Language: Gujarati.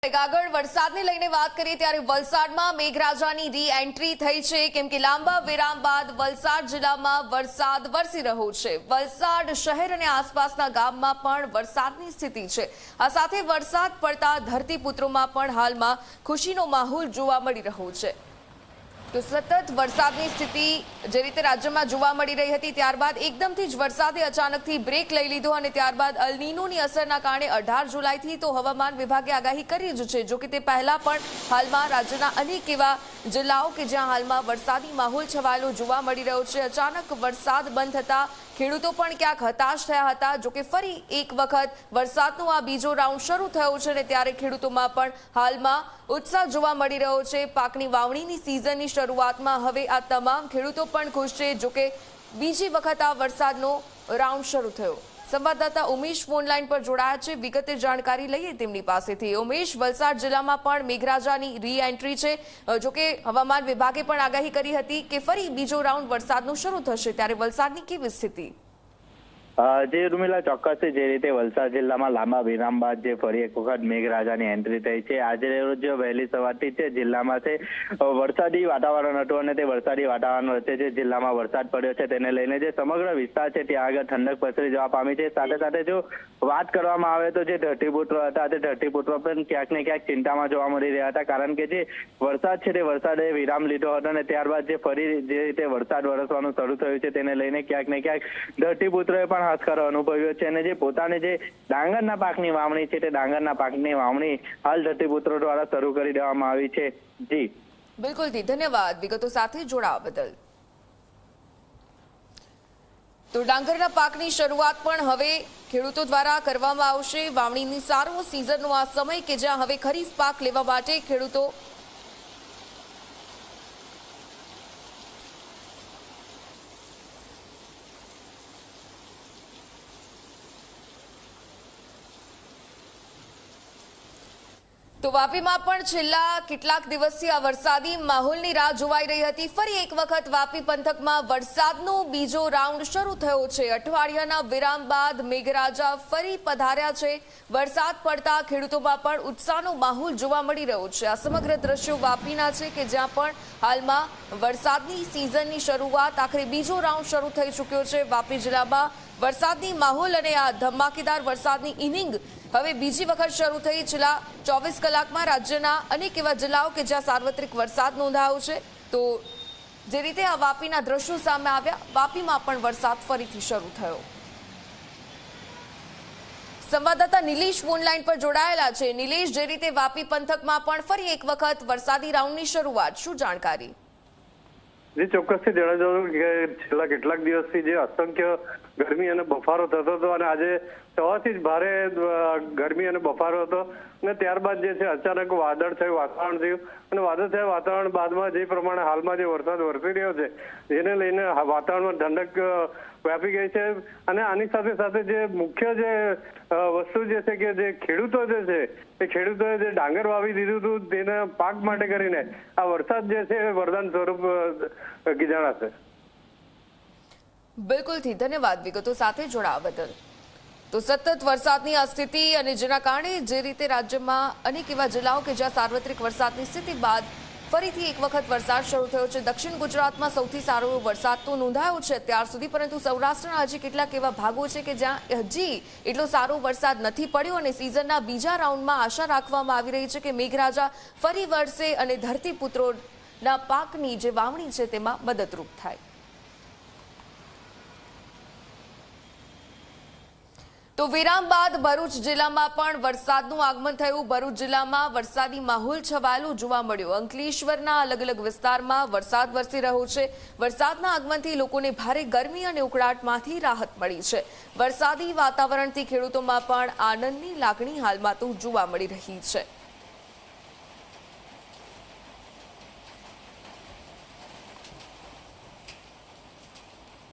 આગળ વરસાદને લઈને વાત કરીએ ત્યારે વલસાડમાં મેઘરાજાની રી એન્ટ્રી થઈ છે કેમ કે લાંબા વિરામ બાદ વલસાડ જિલ્લામાં વરસાદ વરસી રહ્યો છે। વલસાડ શહેર અને આસપાસના ગામમાં પણ વરસાદની સ્થિતિ છે। આ સાથે વરસાદ પડતા ધરતીપુત્રોમાં પણ હાલમાં ખુશીનો માહોલ જોવા મળી રહ્યો છે। તો સતત વરસાદની સ્થિતિ જે રીતે રાજ્યમાં જોવા મળી રહી હતી ત્યારબાદ એકદમથી જ વરસાદે અચાનકથી બ્રેક લઈ લીધો અને ત્યારબાદ અલ નીનોની અસરના કારણે 18 જુલાઈથી તો હવામાન વિભાગે આગાહી કરી જ છે। જો કે તે પહેલા પણ હાલમાં રાજ્યના અનેક એવા જિલ્લાઓ કે જ્યાં હાલમાં વરસાદી માહોલ છવાયેલો જોવા મળી રહ્યો છે। અચાનક વરસાદ બંધ થતા ખેડૂતો પણ ક્યાંક હતાશ થયા હતા। જો કે ફરી એક વખત વરસાદનો આ બીજો રાઉન્ડ શરૂ થયો છે અને ત્યારે ખેડૂતોમાં પણ હાલમાં ઉત્સાહ જોવા મળી રહ્યો છે। પાકની વાવણીની સિઝનની શરૂઆતમાં હવે આ તમામ ખેડૂતો પણ ખુશ છે। જો કે બીજી વખત આ વરસાદનો રાઉન્ડ શરૂ થયો। સંવાદદાતા ઉમેશ ફોન લાઈન પર જોડાયા છે, વિગતે જાણકારી લઈએ તેમની પાસેથી। ઉમેશ, વલસાડ જિલ્લામાં પણ મેઘરાજાની રી એન્ટ્રી છે। જો કે હવામાન વિભાગે પણ આગાહી કરી હતી કે ફરી બીજો રાઉન્ડ વરસાદનો શરૂ થશે, ત્યારે વલસાડની કેવી સ્થિતિ? જે રૂમિલા ચોક્કસ જે રીતે વલસાડ જિલ્લામાં લાંબા વિરામ બાદ જે ફરી એક વખત મેઘરાજાની એન્ટ્રી થઈ છે। આજે રોજ વહેલી સવારથી જ જિલ્લામાં વરસાદી વાતાવરણ હતું અને તે વરસાદી વાતાવરણ વચ્ચે જે જિલ્લામાં વરસાદ પડ્યો છે તેને લઈને જે સમગ્ર વિસ્તાર છે ત્યાં આગળ ઠંડક પસરી જવા પામી છે। સાથે સાથે જો વાત કરવામાં આવે તો જે ધરતીપુત્રો હતા તે ધરતીપુત્રો પણ ક્યાંક ને ક્યાંક ચિંતામાં જોવા મળી રહ્યા હતા, કારણ કે જે વરસાદ છે તે વરસાદે વિરામ લીધો હતો અને ત્યારબાદ જે ફરી જે રીતે વરસાદ વરસવાનું શરૂ થયું છે તેને લઈને ક્યાંક ને ક્યાંક ધરતીપુત્રોએ પણ હાશકારો અનુભવ્યો છે અને જે પોતાની જે ડાંગરના પાકની વાવણી છે તે ડાંગરના પાકની વાવણી હાલ ધરતીપુત્રો દ્વારા શરૂ કરી દેવામાં આવી છે। જી બિલકુલ જી, ધન્યવાદ વિગતો સાથે જોડાવા બદલ। તો ડાંગરના પાકની શરૂઆત પણ હવે ખેડૂતો દ્વારા કરવામાં આવશે। વાવણીની સારો સિઝનનો આ સમય કે જ્યાં હવે ખરીફ પાક લેવા માટે ખેડૂતો તો વાપીમાં પણ છેલ્લા કેટલાક દિવસથી આ વરસાદી માહોલની રાહ જોવાઈ રહી હતી। ફરી એક વખત વાપી પંથકમાં વરસાદનો બીજો રાઉન્ડ શરૂ થયો છે। અઠવાડિયાના વિરામ બાદ મેઘરાજા ફરી પધાર્યા છે। વરસાદ પડતા ખેડૂતોમાં પણ ઉત્સાહનો માહોલ જોવા મળી રહ્યો છે। આ સમગ્ર દ્રશ્યો વાપીના છે કે જ્યાં પણ હાલમાં વરસાદની સિઝનની શરૂઆત આખરે બીજો રાઉન્ડ શરૂ થઈ ચૂક્યો છે। વાપી જિલ્લામાં વરસાદની માહોલ અને આ ધમાકેદાર વરસાદની ઇનિંગ હવે બીજી વખત શરૂ થઈ। છેલ્લા 24 કલાકમાં રાજ્યના અનેક એવા જિલ્લાઓ કે જ્યાં સાર્વત્રિક વરસાદ નોંધાયો છે, તો જે રીતે આ વાપીના દ્રશ્યો સામે આવ્યા, વાપીમાં પણ વરસાદ ફરીથી શરૂ થયો। સંવાદદાતા નિલેશ ફોન લાઈન પર જોડાયેલા છે। નિલેશ, જે રીતે વાપી પંથકમાં પણ ફરી એક વખત વરસાદી રાઉન્ડની શરૂઆત, શું જાણકારી? જે ચોક્કસથી જણાવવું કે છેલ્લા કેટલાક દિવસથી જે અસંખ્ય ગરમી અને બફારો થતો હતો અને આજે સવારથી જ ભારે ગરમી અને બફારો હતો અને ત્યારબાદ જે છે અચાનક વાદળ થયું, વાતાવરણ થયું અને વાદળ થયા વાતાવરણ બાદમાં જે પ્રમાણે હાલમાં જે વરસાદ વરસી રહ્યો છે જેને લઈને વાતાવરણમાં ઠંડક વ્યાપી ગઈ છે। અને આની સાથે સાથે જે મુખ્ય જે વસ્તુ જે છે કે જે ખેડૂતો જે છે એ ખેડૂતોએ જે ડાંગર વાવી દીધું હતું તેના પાક માટે કરીને આ વરસાદ જે છે એ વરદાન સ્વરૂપ ગણાશે। બિલકુલથી ધન્યવાદ વિગતો સાથે જોડાવા બદલ। તો સતત વરસાદની આ સ્થિતિ અને જેના કારણે જે રીતે રાજ્યમાં અનેક એવા જિલ્લાઓ કે જ્યાં સાર્વત્રિક વરસાદની સ્થિતિ બાદ ફરીથી એક વખત વરસાદ શરૂ થયો છે। દક્ષિણ ગુજરાતમાં સૌથી સારો વરસાદ તો નોંધાયો છે અત્યાર સુધી, પરંતુ સૌરાષ્ટ્રના હજી કેટલાક એવા ભાગો છે કે જ્યાં હજી એટલો સારો વરસાદ નથી પડ્યો અને સિઝનના બીજા રાઉન્ડમાં આશા રાખવામાં આવી રહી છે કે મેઘરાજા ફરી વરસે અને ધરતીપુત્રોના પાકની જે વાવણી છે તેમાં મદદરૂપ થાય। તો વિરામ બાદ ભરૂચ જિલ્લામાં પણ વરસાદનું આગમન થયું। ભરૂચ જિલ્લામાં વરસાદી માહોલ છવાયેલો જોવા મળ્યો। અંકલેશ્વરના અલગ અલગ વિસ્તારમાં વરસાદ વરસી રહ્યો છે। વરસાદના આગમનથી લોકોને ભારે ગરમી અને ઉકળાટમાંથી રાહત મળી છે। વરસાદી વાતાવરણથી ખેડૂતોમાં પણ આનંદની લાગણી હાલમાં તો જોવા મળી રહી છે।